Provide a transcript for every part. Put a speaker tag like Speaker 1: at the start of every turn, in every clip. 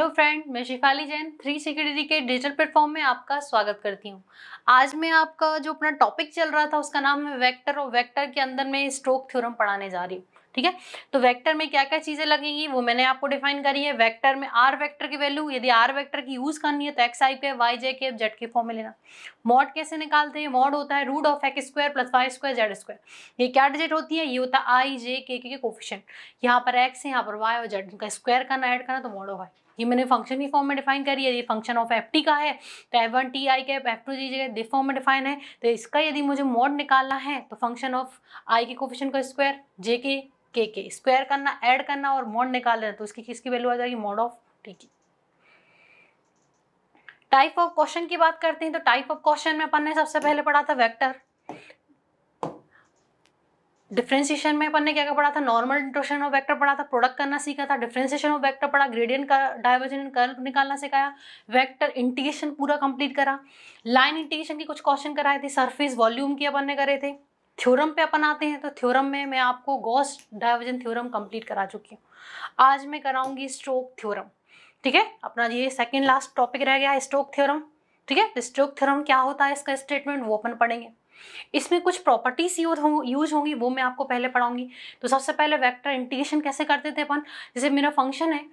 Speaker 1: Hello friend, मैं Shifali Jain 360 degree के digital platform में आपका स्वागत करती हूँ। आज मैं आपका जो अपना टॉपिक चल रहा था उसका नाम है वेक्टर, और वेक्टर के अंदर मैं स्टोक थ्योरम पढ़ाने जा रही हूँ। ठीक है, तो वेक्टर में क्या क्या चीजें लगेंगी वो मैंने आपको डिफाइन करी है। वेक्टर में आर वेक्टर की वैल्यू, यदि आर वेक्टर की यूज करनी है तो एक्स आई के, वाई जे के, जेड के फॉर्म में लेना। मॉड कैसे निकालते हैं? मॉड होता है root of x square plus y square z square. ये क्या डिजिट होती है? ये होता है आई जे के कोफिशिएंट। यहाँ पर एक्स है, यहाँ पर वाई और जेड, इनका स्क्वायर करना, ऐड करना, तो मॉड ऑफ वाई। ये मैंने फंक्शन की फॉर्म में डिफाइन करी है। ये फंक्शन ऑफ एफ टी का है तो f one t i cap, f two g j this form में डिफाइन है। तो इसका यदि मुझे मॉड निकालना है तो फंक्शन ऑफ आई के कोफिशिएंट का स्क्वायर, जे के स्क्वायर करना, ऐड करना और मॉड निकालना है तो इसकी किसकी वैल्यू आ जाएगी? मॉड ऑफ टी की। टाइप ऑफ क्वेश्चन की बात करते हैं तो टाइप ऑफ क्वेश्चन में अपन ने सबसे पहले पढ़ा था वेक्टर। डिफरेंशिएशन में अपन ने क्या क्या पढ़ा था? नॉर्मल इंट्रोडक्शन ऑफ वेक्टर पढ़ा था, प्रोडक्ट करना सीखा था, डिफरेंशिएशन ऑफ वेक्टर पढ़ा, ग्रेडियंट का डाइवर्जेंट कर्व निकालना सिखाया, वेक्टर इंटीग्रेशन पूरा कंप्लीट करा, लाइन इंटीग्रेशन की कुछ क्वेश्चन कराए थे, सरफेस वॉल्यूम की अपन ने करे थे। थ्योरम पे अपन आते हैं तो थ्योरम में मैं आपको गॉस डाइवर्जेंट थ्योरम कंप्लीट करा चुकी हूँ। आज मैं कराऊंगी स्टोक थ्योरम। ठीक है, अपना ये सेकेंड लास्ट टॉपिक रह गया है स्टोक थ्योरम। ठीक है, तो स्टोक थ्योरम क्या होता है, इसका स्टेटमेंट वो अपन पढ़ेंगे। इसमें कुछ प्रॉपर्टीज यूज होंगी वो मैं आपको पहले पढ़ाऊंगी। तो सबसे पहले वेक्टर इंटीग्रेशन कैसे करते थे अपन। जैसे मेरा फंक्शन है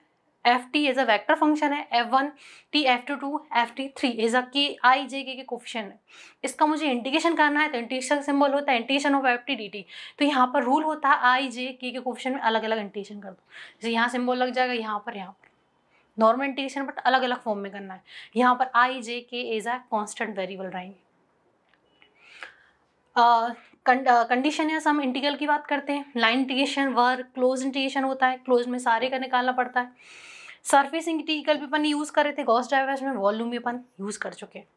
Speaker 1: F T as a vector function है, F one T F two two F T three as a K I जे के कोफिशिएंट है। इसका मुझे इंटीग्रेशन करना है तो इंटीग्रेशन सिंबल होता है integration of F T D T. तो यहाँ पर रूल होता है आई जे के कोफिशिएंट में अलग अलग इंटीग्रेशन कर दो। जैसे यहाँ सिंबल लग जाएगा, यहाँ पर नॉर्मल इंटीग्रेशन बट अलग अलग फॉर्म में करना है। यहाँ पर आई जे के एज अ कॉन्स्टेंट वेरिएबल रहेंगे। कंडीशन या सम इंटीग्रल की बात करते हैं। Line integration, work, close integration होता है, क्लोज में सारे का निकालना पड़ता है। सरफेस इंटीग्रल भी अपन यूज कर रहे थे, गॉस डाइवर्जेंस में वॉल्यूम भी अपन यूज कर चुके हैं।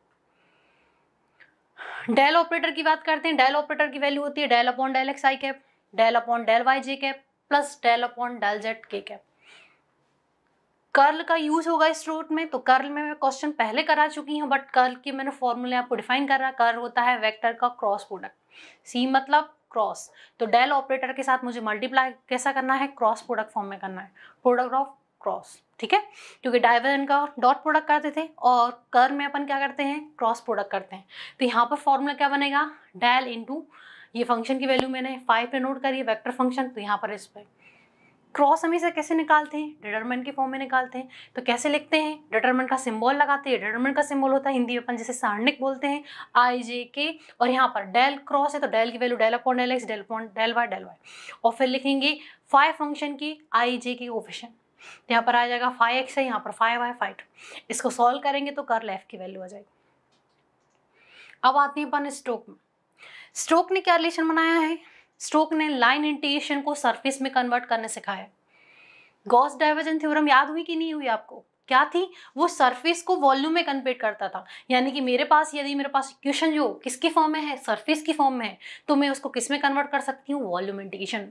Speaker 1: डेल ऑपरेटर की बात करते हैं। डेल ऑपरेटर की वैल्यू होती है del upon del X I cap, del upon del Y J cap plus del upon del Z K cap. Curl का यूज होगा इस रूट में, तो कर्ल में मैं क्वेश्चन पहले करा चुकी हूँ बट कर्ल के मैंने फॉर्मूले आपको डिफाइन कर रहा है। कर्ल होता है वेक्टर का क्रॉस प्रोडक्ट, सी मतलब क्रॉस। तो डेल ऑपरेटर के साथ मुझे मल्टीप्लाई कैसा करना है? क्रॉस प्रोडक्ट फॉर्म में करना है, प्रोडक्ट ऑफ क्रॉस। ठीक है, क्योंकि डाइवर्जेंट का डॉट प्रोडक्ट करते थे और कर्ल में अपन क्या करते हैं? क्रॉस प्रोडक्ट करते हैं। तो यहाँ पर फॉर्मूला क्या बनेगा? डेल इंटू ये फंक्शन की वैल्यू मैंने 5 पे नोट करी है, वेक्टर फंक्शन। तो यहाँ पर इस पर क्रॉस हमेशा कैसे निकालते हैं? डिटरमिनेंट के फॉर्म में निकालते हैं। तो कैसे लिखते हैं? डिटरमिनेंट का सिंबल लगाते हैं। डिटरमिनेंट का सिंबल होता है हिंदी में अपन जैसे सारणिक बोलते हैं, आई जे के, और यहाँ पर डेल क्रॉस है तो डेल की value del upon del x, del upon del y, और फिर लिखेंगे फाइव फंक्शन की आई जे के कोफिशिएंट। तो यहाँ पर आ जाएगा 5x है, यहाँ पर 5y 5। इसको सॉल्व करेंगे तो कर्ल एफ की वैल्यू आ जाएगी। अब आते हैं अपन स्टोक में। स्टोक ने क्या रिलेशन बनाया है? स्टोक ने लाइन इंटीग्रेशन को सरफेस में कन्वर्ट करने सिखाया। गॉस डाइवर्जेंस थ्योरम याद हुई कि नहीं हुई आपको? क्या थी वो? सरफेस को वॉल्यूम में कन्वर्ट करता था। यानी कि यदि मेरे पास इक्वेशन जो किसकी फॉर्म में है? सरफेस की फॉर्म में है, तो मैं उसको किस में कन्वर्ट कर सकती हूँ? Volume integration.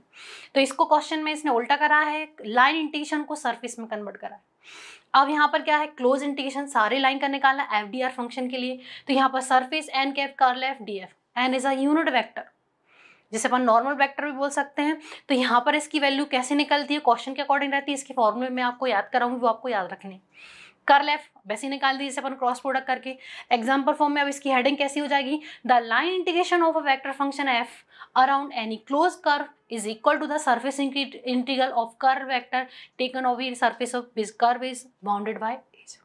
Speaker 1: तो इसको क्वेश्चन में इसने उल्टा करा है, लाइन इंटीग्रेशन को सरफेस में कन्वर्ट करा है। अब यहाँ पर क्या है? क्लोज इंटीग्रेशन, सारे लाइन का निकालना एफ डी आर फंक्शन के लिए। तो यहाँ पर surface n cap curl f d f, n is a unit vector, जिसे अपन नॉर्मल वेक्टर भी बोल सकते हैं। तो यहाँ पर इसकी वैल्यू कैसे निकलती है? क्वेश्चन के अकॉर्डिंग रहती है। इसके फॉर्मूले में आपको याद कराऊंगी, वो आपको याद रखने। कर्ल एफ वैसे निकाल दी जैसे अपन क्रॉस प्रोडक्ट करके। एग्जाम्पल फॉर्म में अब इसकी हेडिंग कैसी हो जाएगी? The line integration of a vector function f around any close curve is equal to the surface integral of curve vector taken over surface of this curve is bounded by edge.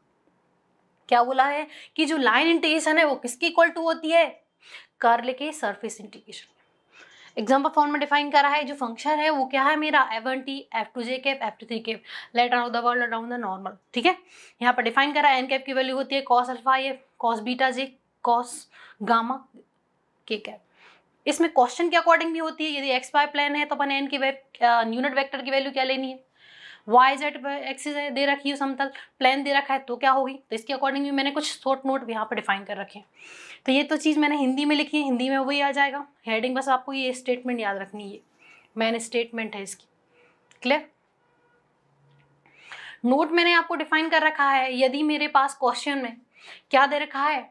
Speaker 1: क्या बोला है कि जो line integration है वो किसकी equal to होती है? कर्ल के सरफेस इंटीग्रेशन। एग्जाम्पल फॉर्म में डिफाइन करा है। जो फंक्शन है वो क्या है मेरा? f1t f2j cap f2 cap, let around the world around the normal. ठीक है, यहाँ पर डिफाइन करा है एन कैप की वैल्यू होती है cos अल्फा ये, cos बीटा जे, cos गामा के कैप। इसमें क्वेश्चन के अकॉर्डिंग भी होती है। यदि एक्स वाई प्लेन है तो अपन एन की यूनिट वेक्टर की वैल्यू क्या लेनी है? वाई जेड एक्सिस दे रखी है, समतल प्लेन दे रखा है तो क्या होगी? तो इसके अकॉर्डिंग भी मैंने कुछ शॉर्ट नोट यहाँ पर डिफाइन कर रखे हैं। तो ये तो चीज़ मैंने हिंदी में लिखी है, हिंदी में वही आ जाएगा। हेडिंग बस आपको ये स्टेटमेंट याद रखनी है, मैंने स्टेटमेंट है इसकी। क्लियर? नोट मैंने आपको डिफाइन कर रखा है। यदि मेरे पास क्वेश्चन में क्या दे रखा है?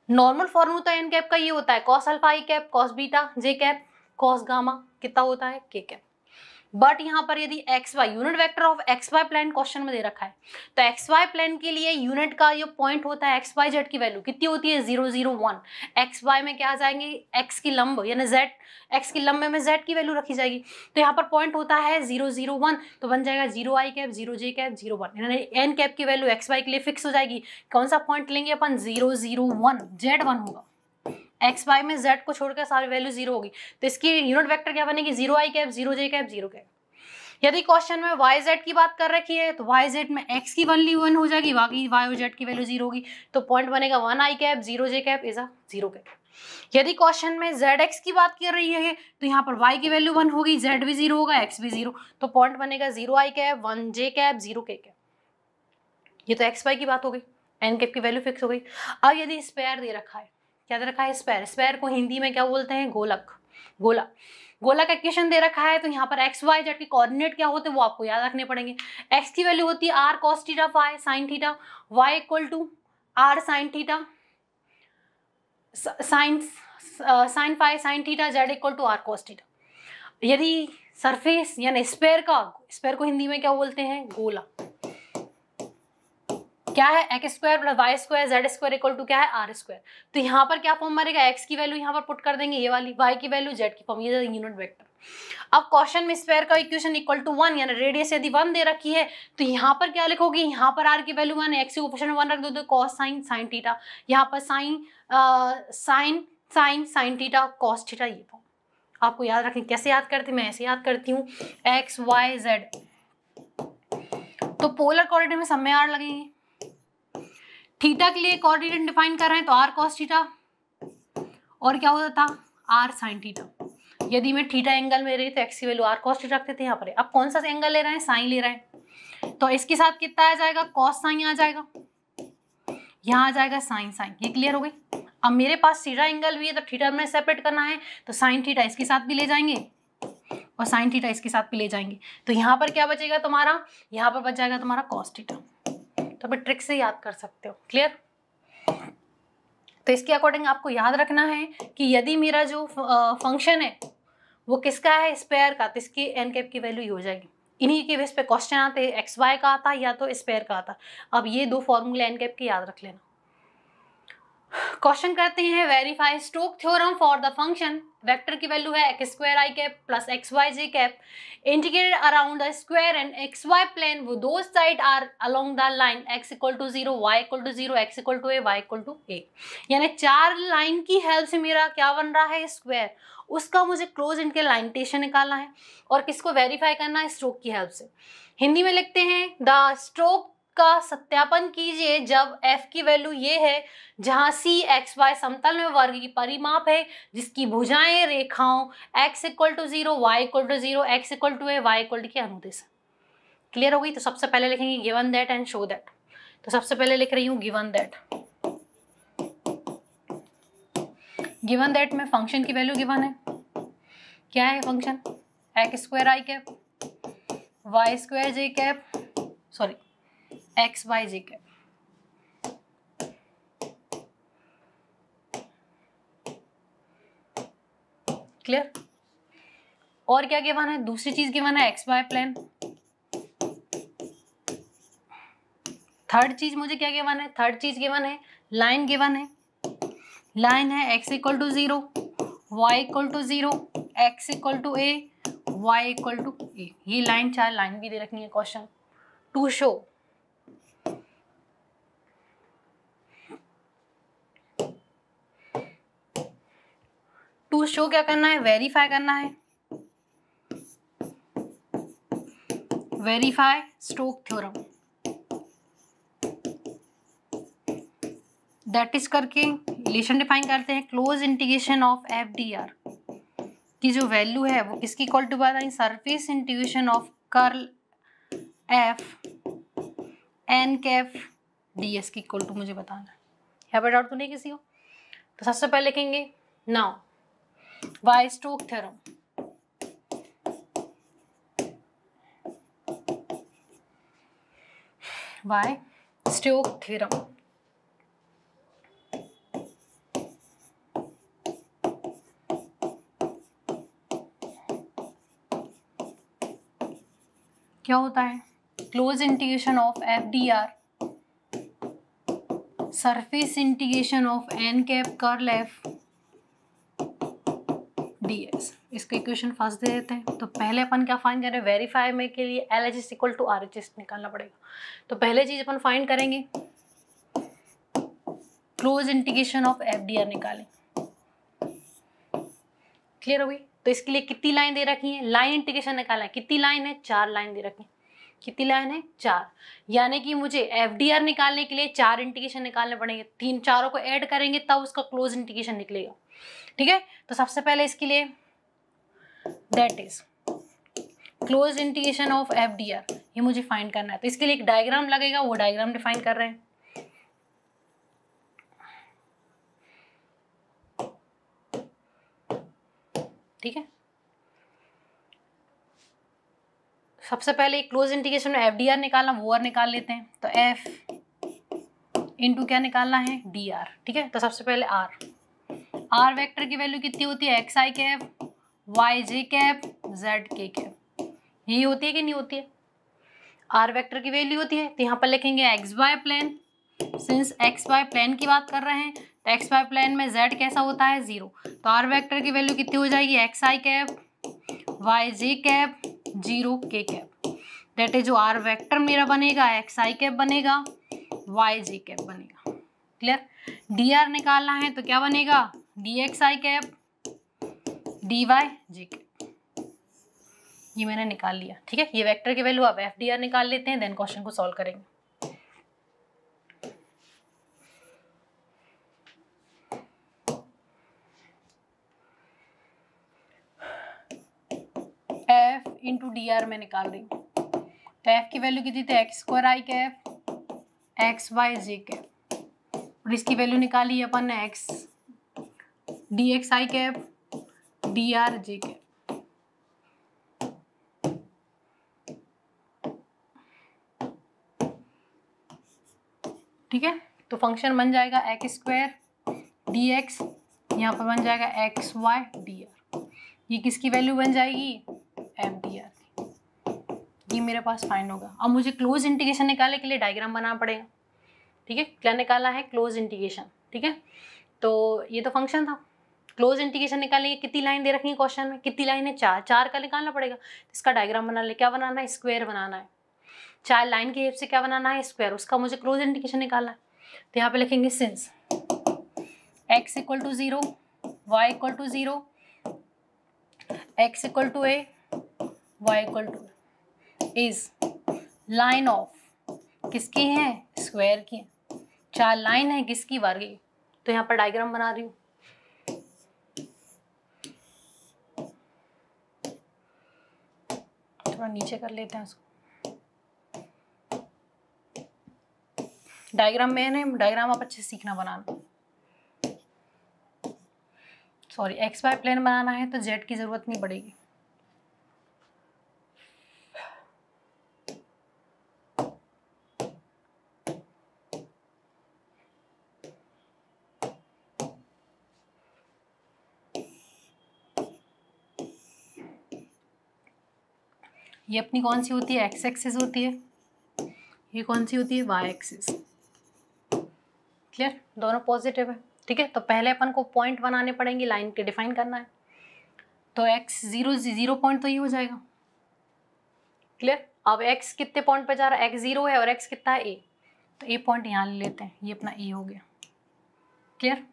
Speaker 1: नॉर्मल फॉर्मूला एन कैप का ये होता है cos alpha i cap, cos beta j cap, cos gamma कितना होता है? K cap. बट यहाँ पर यदि x y unit vector of x Y plane question में दे रखा है तो एक्स वाई प्लेन के लिए यूनिट का ये पॉइंट होता है एक्स वाई जेड की वैल्यू कितनी होती है 0 0 1। एक्स वाई में क्या आ जाएंगे एक्स की लंब यानी जेड, एक्स की लंब में जेड की वैल्यू रखी जाएगी। तो यहाँ पर पॉइंट होता है 0 0 1 तो बन जाएगा 0 i कैप 0 j कैप 0 1 यानी एन कैप की वैल्यू एक्स वाई के लिए फिक्स हो जाएगी। कौन सा पॉइंट लेंगे अपन 0 0 1 जेड 1 होगा। एक्स वाई में जेड को छोड़कर सारी वैल्यू 0 होगी तो इसकी यूनिट वेक्टर क्या बनेगी 0 i cap 0 j cap 0 cap. यदि क्वेश्चन में वाई जेड की बात कर रखी है तो वाई जेड में एक्स की वैल्यू 1 हो जाएगी, बाकी वाई और जेड की वैल्यू 0 होगी तो पॉइंट बनेगा 1 i cap 0 j cap is a 0 cap. यदि क्वेश्चन में जेड एक्स की बात कर रही है तो यहाँ पर y की वैल्यू 1 होगी, जेड भी 0 होगा, एक्स भी 0 तो पॉइंट बनेगा 0 i cap 1 j cap 0 k cap. ये तो एक्स वाई की बात हो गई, एन कैप की वैल्यू फिक्स हो गई। अब यदि स्पेयर दे रखा है, क्या दे रखा है स्पेयर, स्पेयर को हिंदी में क्या बोलते हैं गोलक, गोला, गोला का इक्वेशन दे रखा है तो यहाँ पर एक्स वाई जेड के कोऑर्डिनेट क्या होते हैं वो आपको याद रखने पड़ेंगे। एक्स की वैल्यू होती है r cos theta phi sine theta, y equal to r sine theta sine phi sine theta, z equal to r cos theta. यदि सरफेस यानी स्पेयर को हिंदी में क्या बोलते हैं गोला, क्या है x square plus y square z square equal to क्या है आर स्क्वायर। तो यहाँ पर क्या फॉर्म बनेगा एक्स की वैल्यू यहाँ पर पुट कर देंगे ये वाली, वाई की वैल्यू जेड की फॉर्म, ये यूनिट वेक्टर। अब क्वेश्चन में स्क्वायर का इक्वेशन इक्वल टू 1 यानी रेडियस यदि 1 दे रखी है तो यहाँ पर क्या लिखोगे, यहाँ पर आर की वैल्यू 1 है, एक्स की पोजीशन में 1 रख दो तो कॉस साइन साइन थीटा, यहाँ पर साइन थीटा कॉस थीटा, ये फॉर्म आपको याद रखें। कैसे याद करते हैं, मैं ऐसे याद करती हूँ एक्स वाई जेड तो पोलर कोऑर्डिनेट में सब में आर लगेंगे। थीटा के लिए कोऑर्डिनेट डिफाइन कर रहे हैं तो आर कॉस थीटा और क्या होता था आर साइन थीटा। यदि मैं थीटा एंगल में रही तो एक्स की वैल्यू आर कॉस थीटा रखते थे यहाँ पर। अब कौन सा एंगल ले रहे हैं साइन ले रहे हैं तो इसके साथ कितना आ जाएगा कॉस साइन आ जाएगा, यहाँ आ जाएगा साइन साइन, ये क्लियर हो गई। अब मेरे पास थीटा एंगल भी है तो थीटा में सेपरेट करना है तो साइन थीटा इसके साथ भी ले जाएंगे और साइन थीटा इसके साथ भी ले जाएंगे तो यहाँ पर क्या बचेगा तुम्हारा, यहाँ पर बच जाएगा तुम्हारा कॉस थीटा। तो आप ट्रिक से याद कर सकते हो, क्लियर। तो इसके अकॉर्डिंग आपको याद रखना है कि यदि मेरा जो फंक्शन है वो किसका है स्पेयर का तो इसकी एन कैप की वैल्यू ही हो जाएगी। इन्हीं के बेस पे क्वेश्चन आते हैं, एक्स वाई का आता या तो स्पेयर का आता। अब ये दो फॉर्मूले एन कैप के याद रख लेना। क्वेश्चन करते हैं verify Stokes theorem for the function vector की वैल्यू है x square I cap plus X Y J cap integrated around the square and X Y plane वो दो side are along the line X equal to 0 Y equal to 0 X equal to A Y equal to A. यानी चार line की help से मेरा क्या बन रहा है स्क्वायर, उसका मुझे क्लोज इनके लाइनटेशन निकालना है और किसको वेरीफाई करना है स्ट्रोक की हेल्प से। हिंदी में लिखते हैं द स्ट्रोक का सत्यापन कीजिए जब f की वैल्यू ये है जहां c x y समतल में वर्ग की परिमाप है जिसकी भुजाएं रेखाओं x equal to 0 y equal to 0 x equal to a y equal to के अनुदेश। क्लियर हो गई। तो सबसे पहले लिखेंगे given that and show that. तो सबसे पहले लिख रही हूँ गिवन दैट। गिवन दैट में फंक्शन की वैल्यू गिवन है, क्या है फंक्शन एक्स स्क्वायर आई cap y square j cap sorry x Y जे कैप। क्लियर। और क्या गिवन है, दूसरी चीज गिवन है एक्स वाई प्लेन। थर्ड चीज मुझे क्या गिवन है, थर्ड चीज गिवन है लाइन गिवन है। लाइन है X equal to 0 Y equal to 0 X equal to A Y equal to A. ये लाइन चार लाइन भी दे रखनी है question to show. To show क्या करना है, वेरीफाई करना है, verify Stokes theorem. That is करके रिलेशन डिफाइन करते हैं close integration of F D R की जो वैल्यू है वो किसकी इक्वल टू बताएं surface integration of curl f n cap d s की इक्वल टू मुझे बताना है। यहाँ पर डाउट तो नहीं किसी को। तो सबसे पहले लिखेंगे now why stoke theorem. Why stoke theorem क्या होता है, close integration of F D r surface integration of n cap curl f d s. इसका इक्वेशन फर्स्ट दे देते हैं। तो पहले अपन क्या फाइंड करें, वेरीफाई में के लिए l h is equal to r h s निकालना पड़ेगा। तो पहले चीज अपन फाइंड करेंगे close integration of F D r निकालें। क्लियर हो गई। तो इसके लिए कितनी लाइन दे रखी है, लाइन इंटीग्रेशन निकालना है। कितनी लाइन है, 4 लाइन दे रखी है। कितनी लाइन है, 4। यानी कि मुझे एफ डी आर निकालने के लिए 4 इंटीग्रेशन निकालने पड़ेंगे। 3 चारों को ऐड करेंगे तब उसका क्लोज इंटीग्रेशन निकलेगा। ठीक है। तो सबसे पहले इसके लिए that is close integration of F D R, ये मुझे फाइंड करना है। तो इसके लिए एक डायग्राम लगेगा, वो डायग्राम डिफाइन कर रहे हैं। ठीक है। सबसे पहले क्लोज इंटीग्रेशन में एफ डी आर निकालना, वो आर निकाल लेते हैं। तो एफ इंटू क्या निकालना है, डी आर। ठीक है। तो सबसे पहले आर वेक्टर की वैल्यू कितनी होती है, x I cap, Y J cap, Z K cap. यही होती है कि नहीं होती है, आर वेक्टर की वैल्यू होती है। तो यहाँ पर लिखेंगे x Y plane, since x Y plane की बात कर रहे हैं तो एक्स वाई प्लेन में जेड कैसा होता है, 0। तो आर वेक्टर की वैल्यू कितनी हो जाएगी, x I cap, Y J cap, 0 के कैप। दैट इज जो आर वेक्टर मेरा बनेगा, एक्स आई कैप बनेगा, वाई जे कैप बनेगा। क्लियर। डी आर निकालना है तो क्या बनेगा, D X I cap, D Y J cap. ये मैंने निकाल लिया। ठीक है। ये वेक्टर की वैल्यू आप एफ डी आर निकाल लेते हैं, देन क्वेश्चन को सॉल्व करेंगे। एफ इंटू डी आर में निकाल रही हूँ। तो एफ की वैल्यू कितनी थी, एक्स स्क्वायर आई कैप, एक्स वाई जे कैप। और इसकी वैल्यू निकाली अपन ने, X D X I cap, D R J cap. ठीक है। तो फंक्शन बन जाएगा एक्स स्क्वायर डी एक्स, यहाँ पर बन जाएगा एक्स वाई डी आर। ये किसकी वैल्यू बन जाएगी, एफ डी आर की। ये मेरे पास फाइंड होगा। अब मुझे क्लोज इंटीग्रेशन निकालने के लिए डायग्राम बनाना पड़ेगा। ठीक है। क्या निकाला है, क्लोज इंटीग्रेशन। ठीक है। तो ये तो फंक्शन था। क्लोज इंटीग्रेशन निकालने की कितनी लाइन दे रखी है क्वेश्चन में, कितनी लाइन है, 4। 4 का निकालना पड़ेगा। इसका डायग्राम बना ले। क्या बनाना है, स्क्वायर बनाना है। 4 लाइन की हेल्प से क्या बनाना है, स्क्वायर। उसका मुझे क्लोज इंटीग्रेशन निकालना है। तो यहाँ पे लिखेंगे since x equal to 0, y equal to 0, x equal to a, y equal to is line of किसकी है, स्क्वायर की। 4 लाइन है किसकी, वर्ग की। तो यहाँ पर डायग्राम बना रही हूँ। थोड़ा नीचे कर लेते हैं उसको। डायग्राम में डायग्राम आप अच्छे से सीखना बनाना। सॉरी, एक्स वाई प्लेन बनाना है तो जेड की जरूरत नहीं पड़ेगी। ये अपनी कौन सी होती है, एक्स एक्सिस होती है। ये कौन सी होती है, वाई एक्सिस। क्लियर, दोनों पॉजिटिव है। ठीक है। तो पहले अपन को पॉइंट बनाने पड़ेंगे, लाइन के डिफाइन करना है। तो x 0 पॉइंट तो ये हो जाएगा। क्लियर। अब x कितने पॉइंट पे जा रहा है, x 0 है और x कितना है, a। तो a पॉइंट यहाँ ले लेते हैं, ये अपना a हो गया। क्लियर।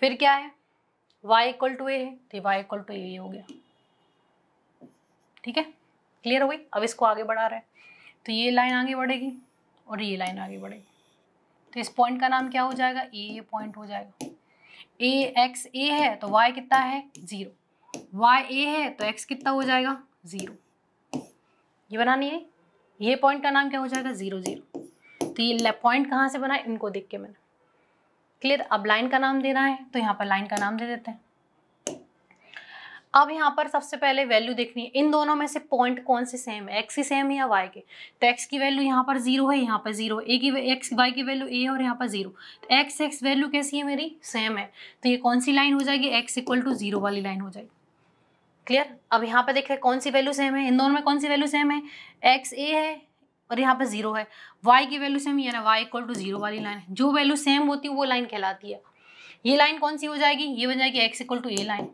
Speaker 1: फिर क्या है, y इक्वल टू a है तो y इक्वल टू a हो गया। ठीक है। क्लियर हो गई। अब इसको आगे बढ़ा रहे हैं तो ये लाइन आगे बढ़ेगी और ये लाइन आगे बढ़ेगी। तो इस पॉइंट का नाम क्या हो जाएगा, ए पॉइंट हो जाएगा। ए एक्स ए है तो वाई कितना है, 0। वाई ए है तो एक्स कितना हो जाएगा, 0। ये बनानी है। ये पॉइंट का नाम क्या हो जाएगा, 0 0। तो ये पॉइंट कहाँ से बना है, इनको देख के मैंने। क्लियर। अब लाइन का नाम देना है तो यहाँ पर लाइन का नाम दे देते हैं। अब यहाँ पर सबसे पहले वैल्यू देखनी है, इन दोनों में से पॉइंट कौन से सेम है, एक्स ही सेम है या वाई के। तो एक्स की वैल्यू यहाँ पर 0 है, यहाँ पर 0, ए की एक्स वाई की वैल्यू ए है और यहाँ पर 0। तो एक्स एक्स वैल्यू कैसी है मेरी, सेम है। तो ये कौन सी लाइन हो जाएगी, एक्स इक्वल टू 0 वाली लाइन हो जाएगी। क्लियर। अब यहाँ पे देखें कौन सी वैल्यू सेम है, इन दोनों में कौन सी वैल्यू सेम है, एक्स ए है और यहाँ पे 0 है, y की वैल्यू सेम है ना, y इक्वल टू 0 वाली लाइन, जो वैल्यू सेम होती है वो लाइन कहलाती है। ये लाइन कौन सी हो जाएगी, ये बन जाएगी x equal to a line,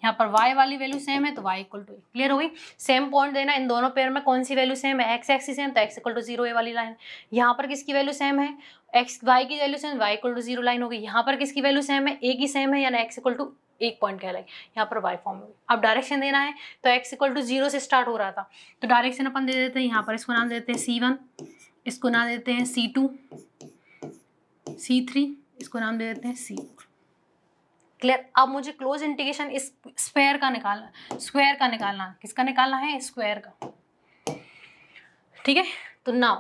Speaker 1: यहाँ पर y वाली वैल्यू सेम है तो y equal to a. Clear हो गई। सेम पॉइंट देना, इन दोनों पेयर में कौन सी वैल्यू सेम है, x एक्सिस सेम तो x इक्वल टू 0 ए वाली लाइन, यहाँ पर किसकी वैल्यू सेम है, x y की value same, y equal to 0 line हो गई, यहाँ पर किसकी वैल्यू सेम है, a की सेम है यानी x इक्वल टू एक पॉइंट कहलाई, यहाँ पर y फॉर्म होगी। अब डायरेक्शन देना है तो x इक्वल टू 0 से स्टार्ट हो रहा था तो डायरेक्शन अपन दे देते हैं, यहाँ पर इसको नाम देते हैं C1, इसको नाम देते हैं C2, C3, इसको नाम दे देते हैं C4। क्लियर। अब मुझे क्लोज इंटीग्रेशन इस स्क्वायर का निकालना, स्क्वायर का निकालना, किसका निकालना है, स्क्वायर का। ठीक है, तो नाउ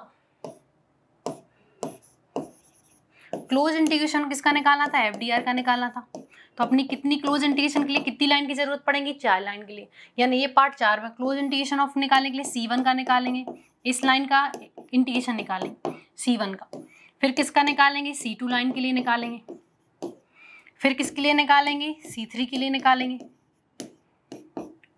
Speaker 1: क्लोज इंटीग्रेशन किसका निकालना था, FDR का निकालना था। तो अपनी कितनी क्लोज इंटीग्रेशन के लिए कितनी लाइन की जरूरत पड़ेगी, 4 लाइन के लिए, यानी ये पार्ट 4 में क्लोज इंटीग्रेशन ऑफ निकालने के लिए C1 का निकालेंगे, इस लाइन का इंटीग्रेशन निकालेंगे C1 का, फिर किसका निकालेंगे, C2 लाइन के लिए निकालेंगे, फिर किसके लिए निकालेंगे, C3 के लिए निकालेंगे,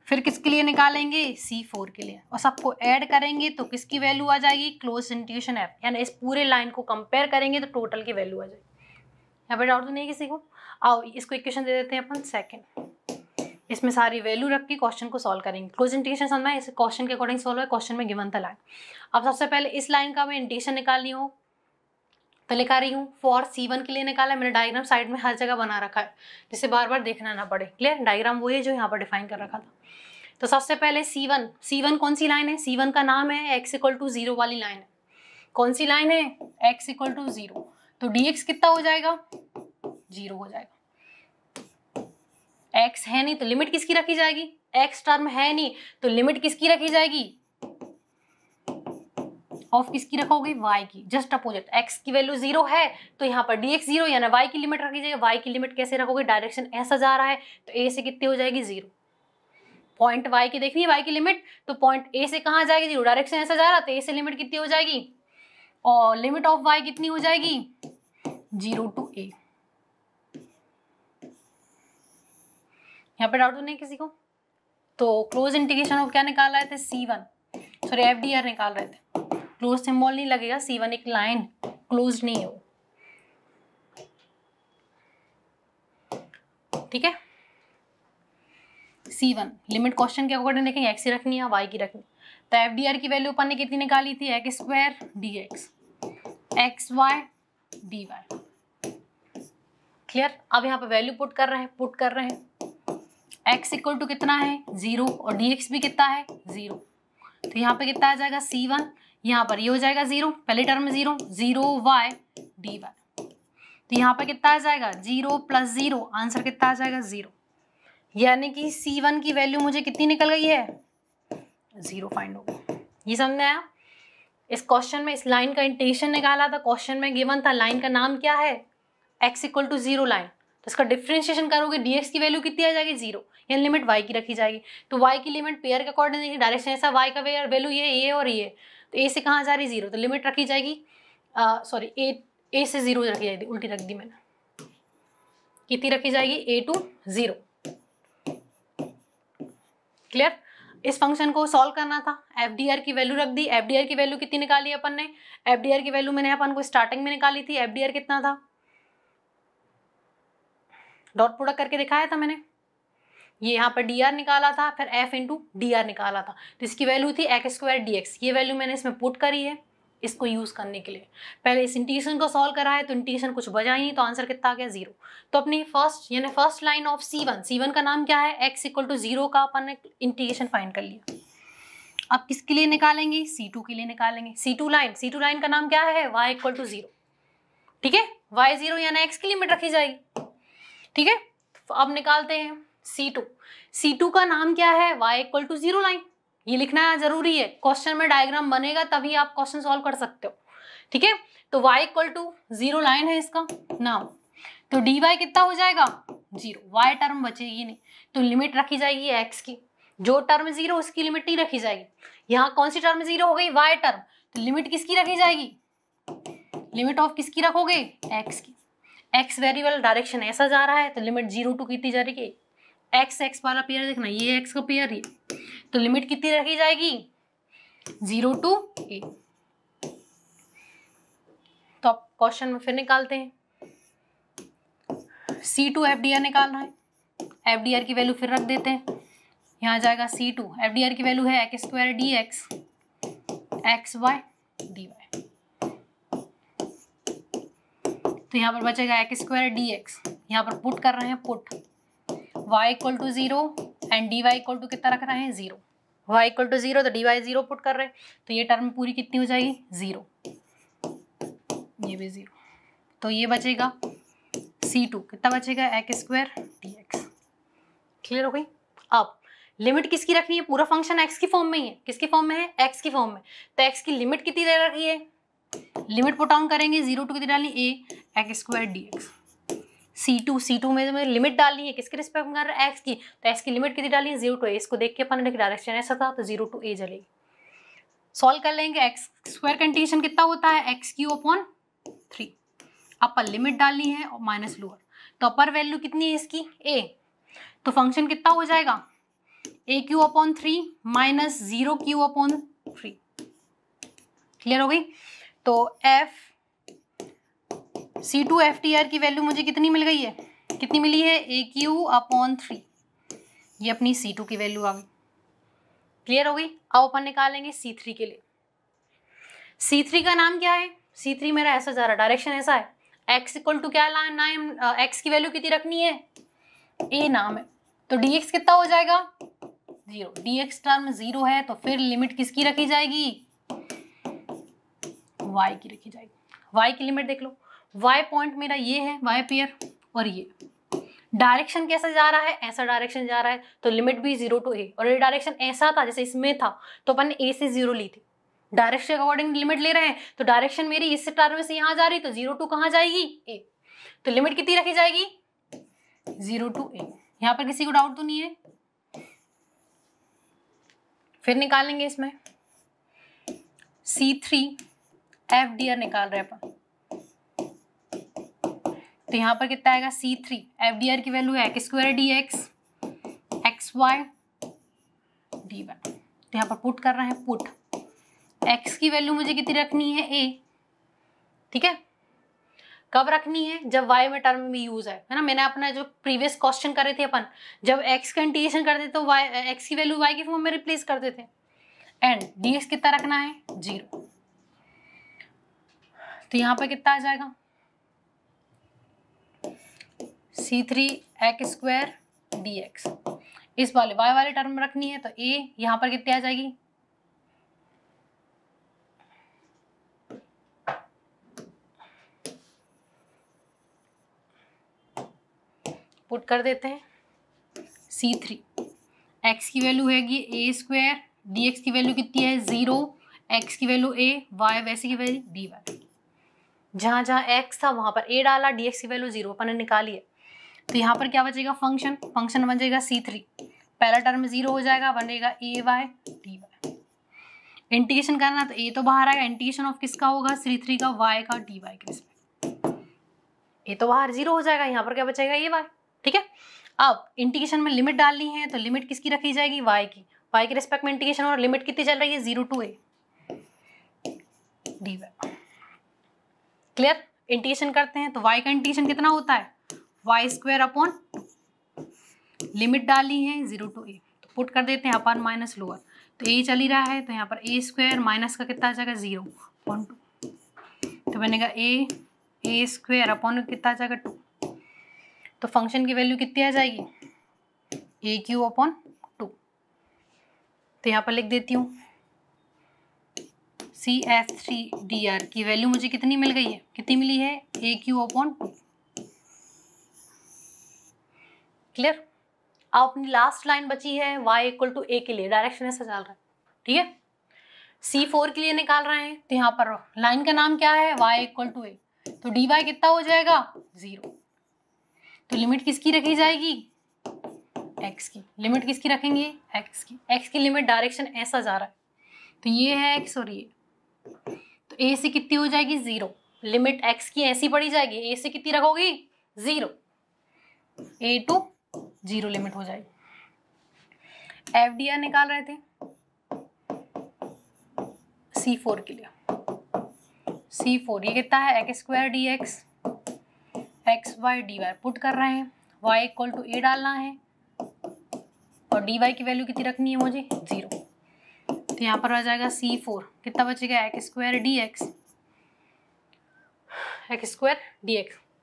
Speaker 1: फिर किसके लिए निकालेंगे, C4 के लिए, और सबको ऐड करेंगे तो किसकी वैल्यू आ जाएगी, क्लोज इंटीग्रेशन F, यानी इस पूरे लाइन को कंपेयर करेंगे तो टोटल की वैल्यू आ जाएगी। यहाँ पे डाउट तो नहीं किसी को। आओ इसको इक्वेशन दे देते हैं अपन सेकंड, इसमें सारी वैल्यू रख के क्वेश्चन को सॉल्व करेंगे। क्लोज इंटीग्रेशन समझना है, इसे क्वेश्चन के अकॉर्डिंग सॉल्व है, क्वेश्चन में गिवन था लाइन। अब सबसे पहले इस लाइन का मैं इंटीग्रेशन निकालनी हो तो लिखा रही हूँ, फॉर C1 के लिए निकाला, मैंने डायग्राम साइड में हर जगह बना रखा है जिससे बार बार देखना ना पड़े। क्लियर, डायग्राम वही है जो यहाँ पर डिफाइन कर रखा था। तो सबसे पहले C1 कौन सी लाइन है, C1 का नाम है x इक्वल टू 0 वाली लाइन है। कौन सी लाइन है, x इक्वल टू 0, तो dx कितना हो जाएगा, 0 हो जाएगा। x है नहीं तो लिमिट किसकी रखी जाएगी, x टर्म है नहीं तो लिमिट किसकी रखी जाएगी, ऑफ किसकी रखोगे, y की। जस्ट अपोजिट, x की वैल्यू 0 है तो यहाँ पर dx 0 यानी y की लिमिट रखी जाएगी। y की लिमिट कैसे रखोगे, डायरेक्शन ऐसा जा रहा है तो a से कितनी हो जाएगी, 0। पॉइंट y की देखनी है, y की लिमिट, तो पॉइंट a से कहाँ जाएगी, 0, डायरेक्शन ऐसा जा रहा है तो a से लिमिट कितनी हो जाएगी, और लिमिट ऑफ y कितनी हो जाएगी, 0 टू a। यहाँ पे डाउट तो नहीं किसी को। तो क्लोज इंटीग्रेशन ऑफ क्या निकाल रहे थे, C1, सॉरी FDR निकाल रहे थे। क्लोज सिंबल नहीं लगेगा, C1 एक लाइन क्लोज नहीं है वो। ठीक है, C1 लिमिट क्वेश्चन के अकॉर्डिंग देखेंगे, x की रखनी है, y की रखनी है। तो FDR की वैल्यू अपन ने कितनी निकाली थी, x square dx xy dy। Clear. अब यहाँ पे वैल्यू पुट कर रहे हैं, x इक्वल टू कितना है, 0, और dx भी कितना है, 0। तो यहाँ पे कितना आ जाएगा, C1, यहाँ पर ये हो जाएगा 0, पहले टर्म में 0 y dy। तो यहाँ पे कितना आ जाएगा, 0 प्लस 0, आंसर कितना आ जाएगा, 0। यानी कि C1 की वैल्यू मुझे कितनी निकल गई है, 0 फाइंड हो गई। ये समझ में आया। इस क्वेश्चन में इस लाइन का इंटीग्रेशन निकाला था, क्वेश्चन में गिवन था, लाइन का नाम क्या है, x इक्वल टू 0 लाइन। तो इसका डिफरेंशिएशन करोगे, dx की वैल्यू कितनी आ जाएगी, 0, यानी लिमिट y की रखी जाएगी। तो y की लिमिट पेयर के अकॉर्डिंग देखिए, डायरेक्शन ऐसा, y का वैल्यू ये और ये, तो a से कहाँ जा रही, 0, तो लिमिट रखी जाएगी, सॉरी a से 0 रखी जाएगी, उल्टी रख दी मैंने, कितनी रखी जाएगी, a टू 0। क्लियर। इस फंक्शन को सॉल्व करना था, FDR की वैल्यू रख दी। FDR की वैल्यू कितनी निकाली अपन ने, FDR की वैल्यू मैंने अपन को स्टार्टिंग में निकाली थी। FDR कितना था, डॉट प्रोडक्ट करके दिखाया था मैंने, ये यहाँ पर dr निकाला था, फिर f इंटू dr निकाला था, तो इसकी वैल्यू थी x स्क्वायर dx। ये वैल्यू मैंने इसमें पुट करी है इसको यूज करने के लिए। पहले इस इंटीग्रेशन को सॉल्व करा है तो इंटीग्रेशन कुछ बचा ही नहीं, तो आंसर कितना आ गया, 0। तो अपनी फर्स्ट लाइन ऑफ C1 का नाम क्या है, x इक्वल टू 0 का अपन ने इंटीग्रेशन फाइंड कर लिया। अब किसके लिए निकालेंगे, C2 के लिए निकालेंगे। C2 लाइन का नाम क्या है, y इक्वल टू 0। ठीक है, y 0 यानी x की लिमिट रखी जाएगी। ठीक है, तो अब निकालते हैं C2 का नाम क्या है, y इक्वल टू 0 लाइन। ये लिखना जरूरी है, क्वेश्चन में डायग्राम बनेगा तभी आप क्वेश्चन सॉल्व कर सकते हो। ठीक है, तो y इक्वल टू 0 लाइन है इसका नाम, तो dy कितना हो जाएगा, 0, y टर्म बचेगी नहीं, तो लिमिट रखी जाएगी x की। जो टर्म 0 उसकी लिमिट नहीं रखी जाएगी। यहाँ कौन सी टर्म 0 हो गई, y टर्म, तो लिमिट किसकी रखी जाएगी, लिमिट ऑफ किसकी रखोगे, x की। x वेरिएबल, डायरेक्शन ऐसा जा रहा है तो लिमिट 0 टू कितनी जा रही है, एक्स एक्स वाला पेयर देखना, ये एक्स का पेयर, ये तो लिमिट कितनी रखी जाएगी 0 to a। तो अब क्वेश्चन में फिर निकालते हैं, C2 FDR निकालना है। FDR की वैल्यू फिर रख देते हैं, यहाँ जाएगा C2, FDR की वैल्यू है x square dx xy dy, तो यहाँ पर बचेगा x स्क्वायर dx, यहाँ पर पुट कर रहे हैं, put y equal to 0 and dy equal to कितना रख रहे हैं 0, y इक्वल टू 0 तो dy 0 पुट कर रहे हैं, तो ये टर्म पूरी कितनी हो जाएगी 0, ये भी 0, तो ये बचेगा C2 कितना बचेगा x स्क्वायर dx। क्लियर हो गई। अब लिमिट किसकी रखनी है, पूरा फंक्शन x की फॉर्म में ही है, किसकी फॉर्म में है x की फॉर्म में, तो x की लिमिट कितनी दे रखी है, लिमिट पुट डाउन करेंगे 0 टू कितनी डालनी a x square dx। C2 में लिमिट डालनी है किसके रिस्पेक्ट में कर रहा है x की, तो x की लिमिट कितनी डालनी है 0 टू a, इसको देख के अपन ने डायरेक्शन ऐसा था तो 0 टू a चलेगी। सॉल्व कर लेंगे, x स्क्वायर कंडीशन कितना होता है x³ 3, अपर लिमिट डालनी है और माइनस लोअर, तो अपर वैल्यू कितनी है इसकी a, तो फंक्शन कितना हो जाएगा a³ माइनस 0³ 3। क्लियर हो गई। तो C2 FDR की वैल्यू मुझे कितनी मिल गई है, कितनी मिली है a³3, ये अपनी C2 की वैल्यू आ गई। क्लियर हो गई। अब अपन निकालेंगे C3 के लिए। C3 का नाम क्या है, C3 मेरा ऐसा जा रहा है, डायरेक्शन ऐसा है, x इक्वल टू क्या लाना है, x की वैल्यू कितनी रखनी है a नाम है, तो dx कितना हो जाएगा 0, dx टर्म 0 है तो फिर लिमिट किसकी रखी जाएगी y की रखी जाएगी। y की लिमिट देख लो, y पॉइंट मेरा ये है, y पेयर, और ये डायरेक्शन कैसा जा रहा है, ऐसा डायरेक्शन जा रहा है, तो लिमिट भी 0 टू a, और ये डायरेक्शन ऐसा था जैसे इसमें था तो अपन ने a से 0 ली थी, डायरेक्शन अकॉर्डिंग लिमिट ले रहे हैं, तो डायरेक्शन मेरी इस टर्म से यहाँ जा रही तो 0 टू कहाँ जाएगी a, तो लिमिट कितनी रखी जाएगी 0 टू a। यहाँ पर किसी को डाउट तो नहीं है। फिर निकालेंगे इसमें C3 FDR निकाल रहे हैं अपन, तो यहाँ पर कितना आएगा C3 FDR की वैल्यू है x square dx xy dy, तो यहाँ पर पुट कर रहे हैं, पुट x की वैल्यू मुझे कितनी रखनी है a, ठीक है, कब रखनी है जब y में टर्म में यूज है ना, मैंने अपना जो प्रीवियस क्वेश्चन करे थे अपन, जब x का इंटीग्रेशन करते तो y x की वैल्यू y की फॉर्म में रिप्लेस करते थे, एंड dx कितना रखना है 0, तो यहाँ पर कितना आ जाएगा C3 x स्क्वायर dx, इस वाले y वाले टर्म में रखनी है तो a यहाँ पर कितनी आ जाएगी पुट कर देते हैं, C3 x की वैल्यू हैगी a स्क्वायर, dx की वैल्यू कितनी है 0, x की वैल्यू a, y वैसे की वैल्यू dy, जहाँ जहाँ x था वहां पर a डाला, dx की वैल्यू 0 अपन ने निकाली है, तो यहाँ पर क्या बचेगा फंक्शन बन जाएगा C3, पहला टर्म 0 हो जाएगा, बनेगा ay dy, इंटीग्रेशन करना तो a तो बाहर आएगा, इंटीग्रेशन ऑफ किसका होगा C3 का, y का dy के रिस्पेक्ट, a तो बाहर 0 हो जाएगा, यहाँ पर क्या बचेगा ay, ठीक है। अब इंटीग्रेशन में लिमिट डालनी है तो लिमिट किसकी रखी जाएगी y की, y के रिस्पेक्ट में इंटीग्रेशन, और लिमिट कितनी चल रही है 0 to a dy। Clear. Integration करते हैं तो y का इंटीग्रेशन कितना होता है y स्क्वायर अपॉन 2, लिमिट डाली है 0 टू a, तो पुट कर देते हैं अपर माइनस लोअर, तो a चल ही रहा है तो यहाँ पर a स्क्वायर माइनस का कितना आ जाएगा 0 अपॉन 2, तो बनेगा a स्क्वायर अपॉन कितना आ जाएगा 2, तो फंक्शन की वैल्यू कितनी आ जाएगी a³ अपॉन 2, तो यहाँ पर लिख देती हूँ CF3DR की वैल्यू मुझे कितनी मिल गई है, कितनी मिली है a³ अपॉन 2। क्लियर। अब अपनी लास्ट लाइन बची है y इक्वल टू a के लिए, डायरेक्शन ऐसा चल रहा है, ठीक है। C4 के लिए निकाल रहे हैं तो यहाँ पर लाइन का नाम क्या है y इक्वल टू a, तो dy कितना हो जाएगा 0, तो लिमिट किसकी रखी जाएगी x की, लिमिट किसकी रखेंगे x की लिमिट डायरेक्शन ऐसा जा रहा है तो ये है x और ये, तो a से कितनी हो जाएगी 0, लिमिट x की ऐसी पड़ी जाएगी, a से कितनी रखोगी 0, a टू जीरो लिमिट हो जाएगी। FDR निकाल रहे थे C4 के लिए। C4 ये कितना है, x square dx x y d y put कर रहे हैं, y इक्वल टू a डालना है और dy की वैल्यू कितनी रखनी है मुझे, 0। तो यहाँ पर आ जाएगा C4 कितना बचेगा, एक्स स्क्वायर dx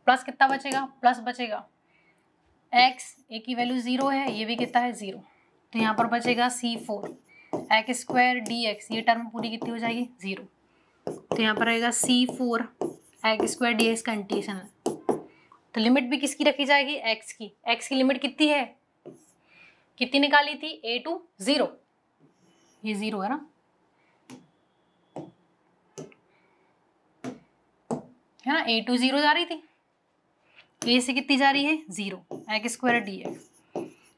Speaker 1: प्लस कितना बचेगा, प्लस बचेगा x, a की वैल्यू 0 है, ये भी कितना है 0। तो यहाँ पर बचेगा C4 एक्स स्क्वायर dx, ये टर्म पूरी कितनी हो जाएगी, 0। तो यहाँ पर रहेगा C4 एक्स स्क्वायर dx का इंटीग्रेशन है। तो लिमिट भी किसकी रखी जाएगी, x की लिमिट कितनी है, कितनी निकाली थी, a टू 0, ये 0 है ना, है ना, a टू 0 जा रही थी, a से कितनी जा रही है 0, एक्स स्क्वायर dx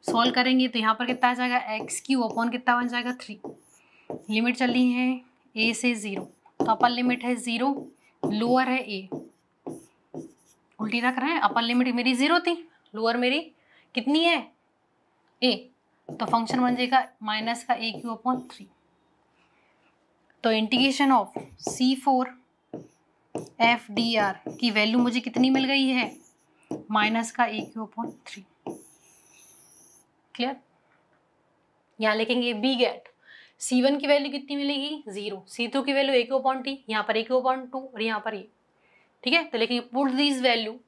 Speaker 1: सॉल्व करेंगे तो यहाँ पर कितना आ जाएगा, एक्स क्यू अपॉन कितना बन जाएगा 3। लिमिट चल रही है a से 0, तो अपर लिमिट है 0, लोअर है a, उल्टी रख रहे हैं, अपर लिमिट मेरी 0 थी, लोअर मेरी कितनी है a, तो फंक्शन बन जाएगा माइनस का a क्यू अपॉन 3। तो इंटीग्रेशन ऑफ C4 FDR की वैल्यू मुझे कितनी मिल गई है, माइनस का a क्यू अपॉन 3। क्लियर, यहाँ लिखेंगे बी गेट C1 की वैल्यू कितनी मिलेगी 0, C2 की value a Q upon t, यहाँ पर a क्यू अपॉन 2 और यहाँ पर ये, ठीक है। तो लिखेंगे put this value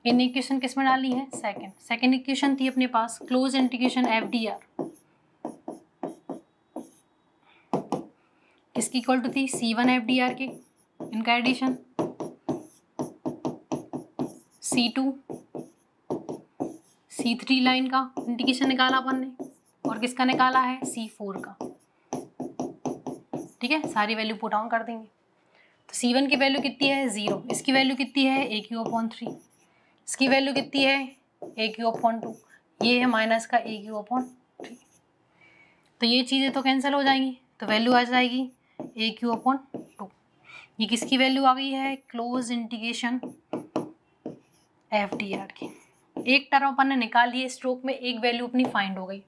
Speaker 1: in equation किस में डालनी है, सेकंड इक्वेशन थी अपने पास, क्लोज इंटीग्रेशन FDR किसकी इक्वल टू थी, C1 FDR के, इनका एडिशन C2 C3 लाइन का इंटीग्रेशन निकाला अपन ने, और किसका निकाला है, C4 का, ठीक है। सारी वैल्यू पुट ऑन कर देंगे। तो C1 की वैल्यू कितनी है 0, इसकी वैल्यू कितनी है a क्यू अपॉन 3, इसकी वैल्यू कितनी है a क्यू अपॉन 2, ये है माइनस का a क्यू अपॉन 3। तो ये चीज़ें तो कैंसिल हो जाएंगी, तो वैल्यू आ जाएगी a क्यू अपॉन 2। ये किसकी वैल्यू आ गई है, क्लोज इंटीग्रेशन FDR की। एक टर्म अपन ने निकाल ली, स्ट्रोक में एक वैल्यू अपनी फाइंड हो गई,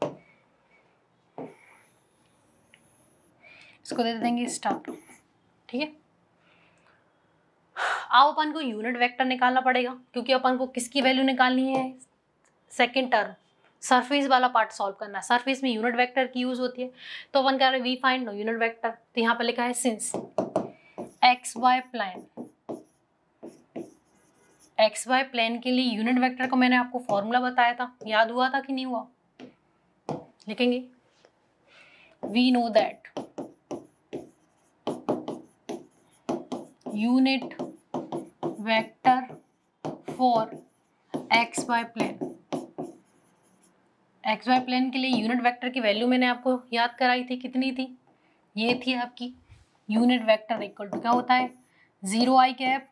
Speaker 1: इसको दे देंगे स्टार, ठीक है। अब अपन को यूनिट वेक्टर निकालना पड़ेगा, क्योंकि अपन को किसकी वैल्यू निकालनी है, सेकंड टर्म, सरफेस वाला पार्ट सॉल्व करना है। सरफेस में यूनिट वेक्टर की यूज होती है, तो अपन कह रहे हैं we find no unit vector. तो यहाँ पर लिखा है सिंस एक्स वाई प्लेन के लिए यूनिट वेक्टर को मैंने आपको फॉर्मूला बताया था, याद हुआ था कि नहीं हुआ, लिखेंगे we know that unit vector for x Y plane, x Y plane के लिए यूनिट वेक्टर की वैल्यू मैंने आपको याद कराई थी, कितनी थी, ये थी आपकी यूनिट वेक्टर इक्वल टू क्या होता है, 0i कैप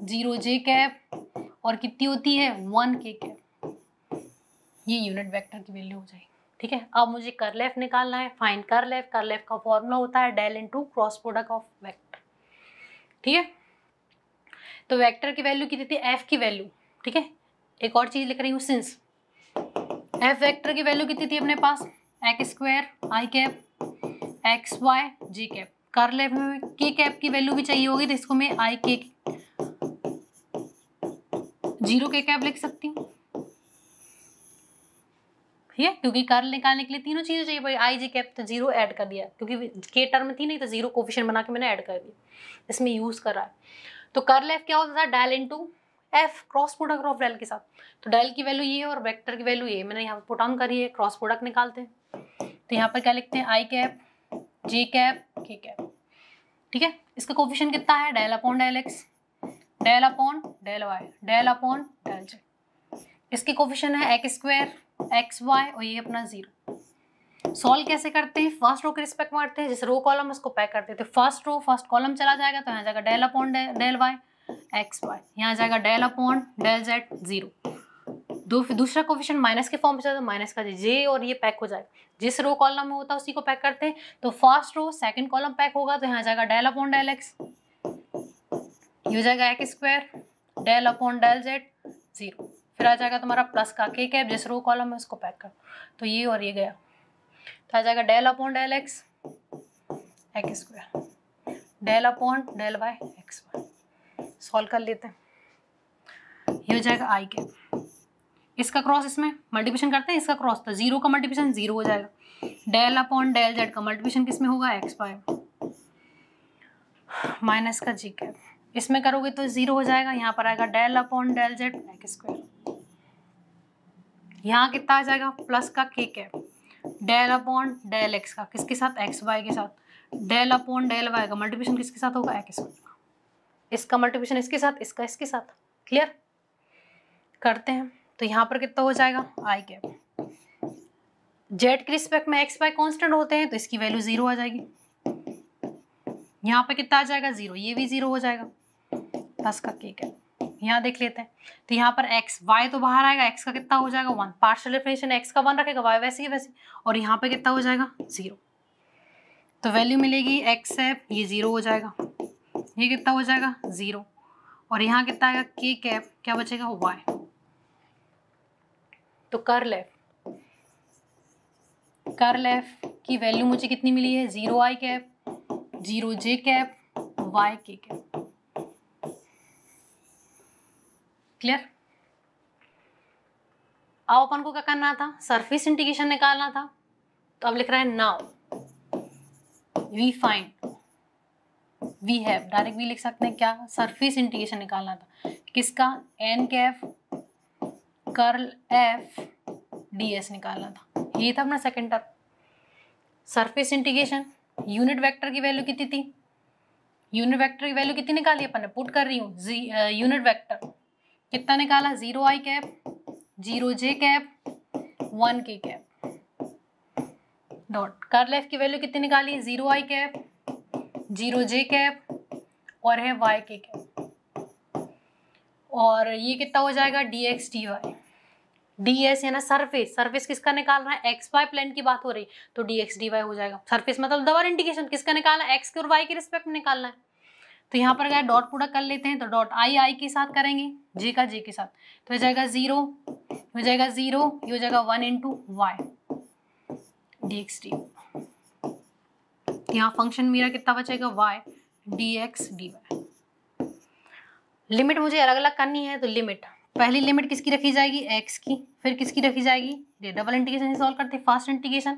Speaker 1: 0j कैप और कितनी होती है 1k कैप, ये यूनिट वेक्टर की वैल्यू हो जाएगी, ठीक है। अब मुझे कर्ल एफ निकालना है, फाइंड कर्ल एफ का फॉर्मूला होता है del into cross product of vector, ठीक है। तो वेक्टर की वैल्यू कितनी थी, एफ की वैल्यू, ठीक है। एक और चीज लिख रही हूँ, सिंस एफ वेक्टर की वैल्यू कितनी थी अपने पास, एक्स स्क्वायर आई कैप एक्स वाई जे कैप, कर्ल एफ में के कैप की वैल्यू भी चाहिए होगी, तो इसको मैं आई के 0 के कैप लिख सकती हूँ, ठीक है, क्योंकि कर्ल निकालने के लिए तीनों चीजें चाहिए भाई, आई जे कैप तो 0 ऐड कर दिया, क्योंकि के टर्म थी नहीं तो 0 कोफिशिएंट बना के मैंने ऐड कर दिया, इसमें यूज कर रहा है। तो कर्ल एफ क्या होता था, del into f, cross product of del के साथ। तो डेल की वैल्यू ये है और वेक्टर की वैल्यू ये, मैंने यहाँ पुट ऑन करी है, क्रॉस प्रोडक्ट निकालते हैं। तो यहाँ पर क्या लिखते हैं, i cap j cap k cap, ठीक है। इसका कोफिशिएंट कितना है, del upon del x, del upon del y, del upon del z. इसके कोफिशिएंट है एक्स स्क्वायर एक्स वाई और ये अपना 0। सॉल्व कैसे करते हैं, फर्स्ट रो के रिस्पेक्ट में करते हैं, जैसे रो कॉलम उसको पैक करते हैं, तो फर्स्ट रो फर्स्ट कॉलम चला जाएगा, तो यहाँ जाएगा del upon del y x y, यहाँ जाएगा डेल अपॉन डेल जेड 0, दूसरा कोफिशिएंट माइनस के फॉर्म में चलता है, माइनस का जे और ये पैक हो जाएगा, जिस रो कॉलम में होता है उसी को पैक करते हैं। तो first row second column pack होगा, तो यहाँ जाएगा डेल अपॉन डेल एक्स, ये हो जाएगा x square, del upon del z 0, फिर आ जाएगा तुम्हारा प्लस का के कैप, जिस रो कॉलम है उसको पैक कर, तो ये और ये गया, तो आ जाएगा del upon del x x square, del upon del y x y. Solve कर लेते हैं, ये हो जाएगा आई कैप, इसका क्रॉस इसमें मल्टीप्लिकेशन करते हैं, इसका क्रॉस तो 0 का मल्टीप्लिकेशन 0 हो जाएगा, डेल अपॉन डेल जेड का मल्टीप्लिकेशन किस में होगा एक्स वाई, माइनस का जी कैप, इसमें करोगे तो 0 हो जाएगा, यहाँ पर आएगा del upon del z x square, यहाँ कितना आ जाएगा प्लस का k cap, del upon del x का किसके साथ एक्स वाई के साथ, डेल अपॉन डेल वाई का मल्टीप्लिकेशन किसके साथ होगा एक्स स्क्वायर, इसका मल्टीप्लिकेशन इसके साथ, इसका इसके साथ। क्लियर करते हैं, तो यहाँ पर कितना हो जाएगा आई कैप, जेड के रिस्पेक्ट में एक्स वाई कॉन्स्टेंट होते हैं तो इसकी वैल्यू 0 आ जाएगी, यहाँ पे कितना आ जाएगा 0, ये भी 0 हो जाएगा, प्लस का के कैप, यहाँ देख लेते हैं, तो यहाँ पर एक्स वाई तो बाहर आएगा, एक्स का कितना हो जाएगा 1, पार्शियल डिफरेंशिएशन एक्स का 1 रखेगा, वाई वैसे ही वैसे, और यहाँ पे कितना हो जाएगा 0, तो वैल्यू मिलेगी एक्स है, ये 0 हो जाएगा, ये कितना हो जाएगा 0, और यहाँ कितना आएगा के कैप, क्या बचेगा वाई, तो कर्ल एफ की वैल्यू मुझे कितनी मिली है 0 आई कैप, 0 जे कैप, वाई के कैप। क्लियर। अब अपन को क्या करना था, सरफेस इंटीग्रेशन निकालना था, तो अब लिख रहे हैं now we find, we have, direct we लिख सकते हैं, क्या सरफेस इंटीग्रेशन निकालना था, किसका n cap curl f d s निकालना था, ये था अपना second term. Surface integration, unit vector की वैल्यू कितनी थी, यूनिट वेक्टर की वैल्यू कितनी निकाली अपन ने, पुट कर रही हूँ, यूनिट वेक्टर कितना निकाला 0 आई कैप, 0 जे कैप, 1 के कैप, डॉट कर्ल एफ की वैल्यू कितनी निकाली 0 आई कैप, 0 जे कैप और है वाई के कैप, और ये कितना हो जाएगा d x d y, d s है ना सरफेस, सरफेस किसका निकालना है एक्स वाई प्लेन की बात हो रही, तो डी एक्स डी वाई हो जाएगा, सरफेस मतलब डबल इंटीग्रेशन किसका निकालना है एक्स के और वाई के रिस्पेक्ट में निकालना है, तो यहाँ पर क्या डॉट प्रोडक्ट कर लेते हैं, तो डॉट आई के साथ करेंगे, जे का जे के साथ, तो हो जाएगा 0, हो जाएगा 0, ये हो जाएगा 1 into y d x d, यहाँ फंक्शन मेरा कितना बचेगा y d x d y. Limit मुझे अलग अलग करनी है, तो लिमिट पहली लिमिट किसकी रखी जाएगी एक्स की, फिर किसकी रखी जाएगी, ये डबल इंटीग्रेशन सॉल्व करते हैं, first integration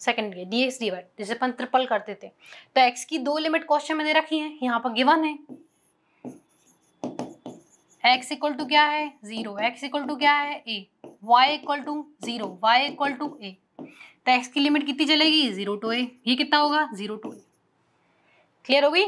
Speaker 1: second d x d y, जैसे अपन ट्रिपल करते थे, तो एक्स की 2 लिमिट क्वेश्चन में दे रखी हैं, यहाँ पर गिवन है एक्स इक्वल टू क्या है 0, एक्स इक्वल टू क्या है A, Y equal to 0, Y equal to A, तो एक्स की लिमिट कितनी चलेगी 0 टू ए, ये कितना होगा 0 टू ए। क्लियर होगी,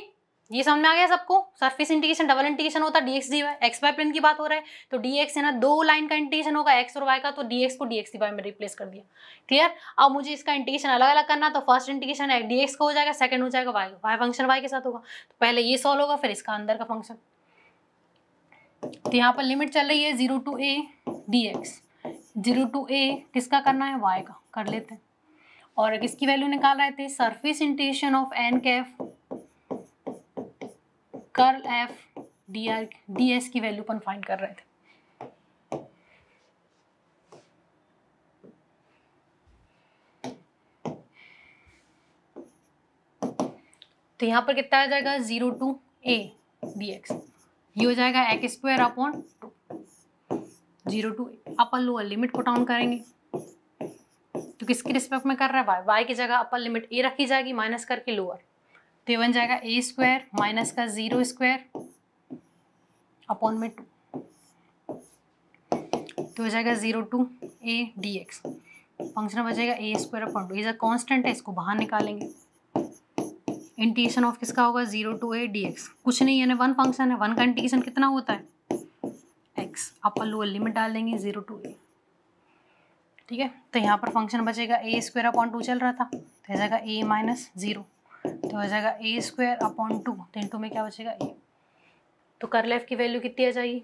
Speaker 1: ये समझ में आ गया सबको। सरफेस इंटीग्रेशन डबल इंटीग्रेशन होता है d x d y, x Y plane की बात हो रहा है, तो डीएक्स है ना 2 लाइन का इंटीग्रेशन होगा एक्स और वाई का, तो डीएक्स को डीएक्स डी वाई में रिप्लेस कर दिया। क्लियर। अब मुझे इसका इंटीग्रेशन अलग अलग करना, तो फर्स्ट इंटीग्रेशन डीएक्स का हो जाएगा, सेकंड हो जाएगा वाई, वाई फंक्शन वाई के साथ होगा, तो पहले ये सॉल्व होगा फिर इसका अंदर का फंक्शन। तो यहाँ पर लिमिट चल रही है 0 to A D X, 0 to A किसका करना है वाई का, कर लेते हैं। और किसकी वैल्यू निकाल रहे थे, surface integration of n cap curl f D r d s की वैल्यू अपन फाइंड कर रहे थे। तो यहाँ पर कितना आ जाएगा 0 टू ए डी एक्स, ये हो जाएगा x square upon 2, 0 to a, upper lower limit put on करेंगे, तो किसके रिस्पेक्ट में कर रहा है वाई, वाई की जगह अपर लिमिट ए रखी जाएगी माइनस करके लोअर, तो ये बन जाएगा ए स्क्वायर माइनस का 0 स्क्वायर अपॉन में 2, तो हो जाएगा 0 to A D x, function बचेगा ए स्क्वायर अपॉन 2, ये जो कॉन्स्टेंट है इसको बाहर निकालेंगे, इंटीग्रेशन ऑफ किसका होगा 0 टू ए डी एक्स, कुछ नहीं यानी 1 फंक्शन है, 1 का इंटीग्रेशन कितना होता है एक्स, अपर लोअर लिमिट डाल देंगे 0 टू ए, ठीक है। तो यहाँ पर फंक्शन बचेगा ए स्क्वायर अपॉन 2 चल रहा था, तो हो जाएगा ए माइनस 0, तो हो जाएगा ए स्क्वायर अपॉन 2, तो इंटू में क्या बचेगा ए, तो कर्ल एफ की वैल्यू कितनी आ जाएगी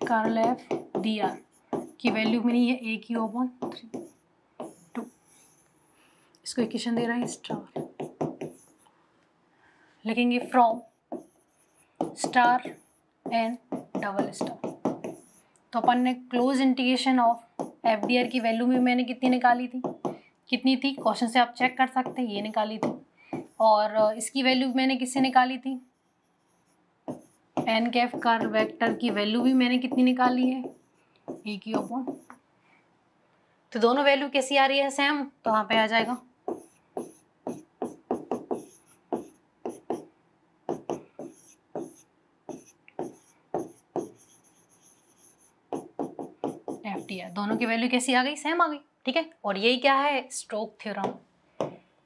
Speaker 1: कर्ल एफ डी आर की वैल्यू मिली है ए क्यू अपॉन 2। इसको इक्वेशन दे रहा है स्टार, लिखेंगे from star n double star. तो अपन ने close integration of F D R की वैल्यू भी मैंने कितनी निकाली थी, कितनी थी क्वेश्चन से आप चेक कर सकते हैं, ये निकाली थी। और इसकी वैल्यू मैंने किससे निकाली थी, एन कैफ कर्ल वेक्टर की वैल्यू भी मैंने कितनी निकाली है, ए क्यू अपॉन। तो दोनों वैल्यू कैसी आ रही है सेम, तो यहाँ पे आ जाएगा एफ डी आर, दोनों की वैल्यू कैसी आ गई, सेम आ गई, ठीक है। और यही क्या है, स्टोक थ्योरम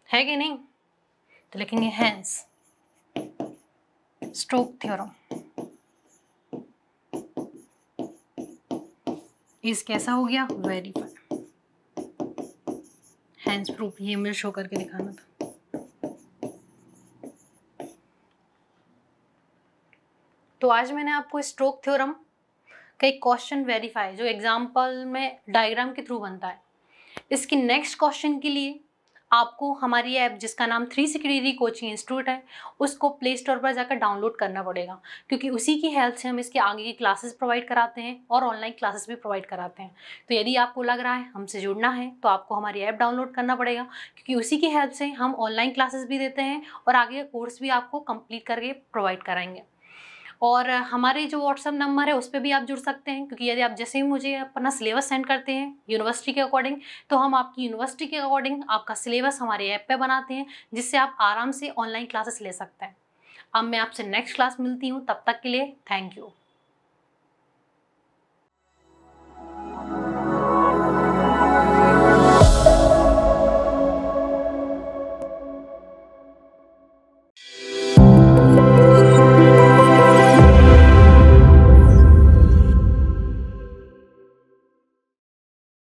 Speaker 1: है कि नहीं। तो लिखेंगे हेंस स्टोक थ्योरम इस कैसा हो गया, वेरीफाइड, हेंस प्रूफ। ये मुझे शो करके दिखाना था। तो आज मैंने आपको स्टोक थ्योरम का एक क्वेश्चन वेरीफाई जो एग्जाम्पल में डायग्राम के थ्रू बनता है, इसकी नेक्स्ट क्वेश्चन के लिए आपको हमारी ऐप जिसका नाम 360 डिग्री कोचिंग इंस्टीट्यूट है उसको प्ले स्टोर पर जाकर डाउनलोड करना पड़ेगा, क्योंकि उसी की हेल्प से हम इसके आगे की क्लासेस प्रोवाइड कराते हैं और ऑनलाइन क्लासेस भी प्रोवाइड कराते हैं। तो यदि आपको लग रहा है हमसे जुड़ना है तो आपको हमारी ऐप डाउनलोड करना पड़ेगा, क्योंकि उसी की हेल्प से हम ऑनलाइन क्लासेस भी देते हैं और आगे का कोर्स भी आपको कंप्लीट करके प्रोवाइड कराएंगे। और हमारे जो व्हाट्सअप नंबर है उस पर भी आप जुड़ सकते हैं, क्योंकि यदि आप जैसे ही मुझे अपना सिलेबस सेंड करते हैं यूनिवर्सिटी के अकॉर्डिंग, तो हम आपकी यूनिवर्सिटी के अकॉर्डिंग आपका सिलेबस हमारे ऐप पे बनाते हैं, जिससे आप आराम से ऑनलाइन क्लासेस ले सकते हैं। अब मैं आपसे नेक्स्ट क्लास मिलती हूँ, तब तक के लिए थैंक यू।